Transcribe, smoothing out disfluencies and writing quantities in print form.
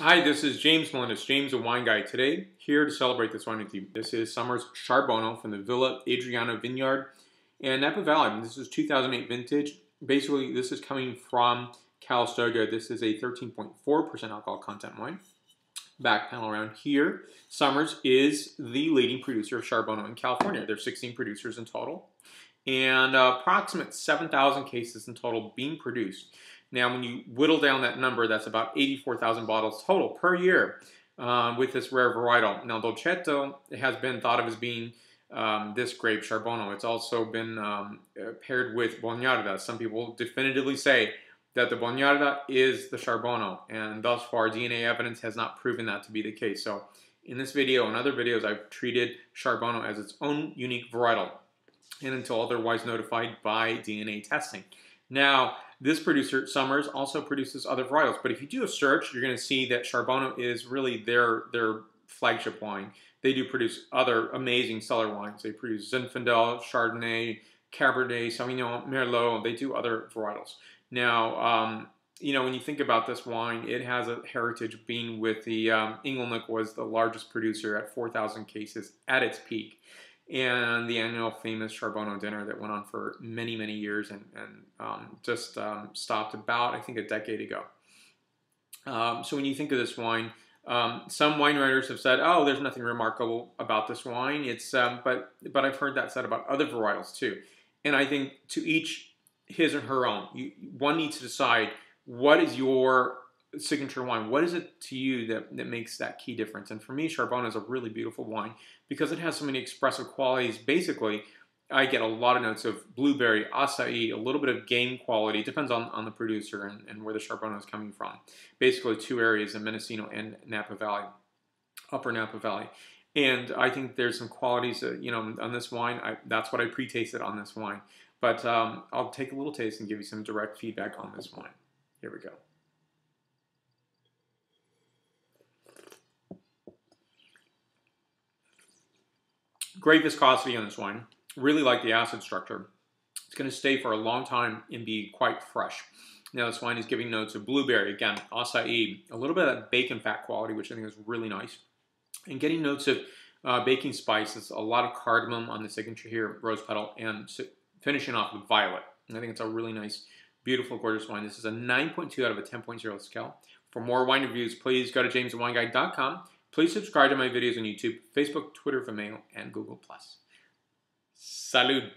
Hi, this is James Melendez, James the Wine Guy. Today, here to celebrate this wine with you. This is summer's Charbono from the Villa Adriana Vineyard in Napa Valley. This is 2008 vintage. Basically, this is coming from Calistoga. This is a 13.4% alcohol content wine. Back panel around here. Summers is the leading producer of Charbono in California. There's 16 producers in total, and approximate 7,000 cases in total being produced. Now, when you whittle down that number, that's about 84,000 bottles total per year with this rare varietal. Now, Dolcetto has been thought of as being this grape, Charbono. It's also been paired with Bonarda. Some people definitively say that the Bonarda is the Charbono, and thus far, DNA evidence has not proven that to be the case. So, in this video and other videos, I've treated Charbono as its own unique varietal, and until otherwise notified by DNA testing. Now, this producer, Summers, also produces other varietals, but if you do a search, you're going to see that Charbono is really their flagship wine. They do produce other amazing cellar wines. They produce Zinfandel, Chardonnay, Cabernet, Sauvignon, Merlot. They do other varietals. Now, when you think about this wine, it has a heritage being with the Inglenook was the largest producer at 4,000 cases at its peak, and the annual famous Charbono dinner that went on for many, many years and just stopped about, I think, a decade ago. So when you think of this wine, some wine writers have said, "Oh, there's nothing remarkable about this wine." It's but I've heard that said about other varietals too, and I think to each his or her own. One needs to decide what is your signature wine. What is it to you that makes that key difference? And for me, Charbono is a really beautiful wine because it has so many expressive qualities. Basically, I get a lot of notes of blueberry, acai, a little bit of game quality. It depends on the producer and where the Charbono is coming from. Basically, two areas in Mendocino and Napa Valley, Upper Napa Valley. And I think there's some qualities, on this wine. That's what I pre-tasted on this wine. But I'll take a little taste and give you some direct feedback on this wine. Here we go. Great viscosity on this wine. Really like the acid structure. It's going to stay for a long time and be quite fresh. Now this wine is giving notes of blueberry, again, acai, a little bit of that bacon fat quality, which I think is really nice. And getting notes of baking spices, a lot of cardamom on the signature here, rose petal, and finishing off with violet. And I think it's a really nice, beautiful, gorgeous wine. This is a 9.2 out of a 10.0 scale. For more wine reviews, please go to jamesthewineguy.com. Please subscribe to my videos on YouTube, Facebook, Twitter, Vimeo, and Google+. Salud!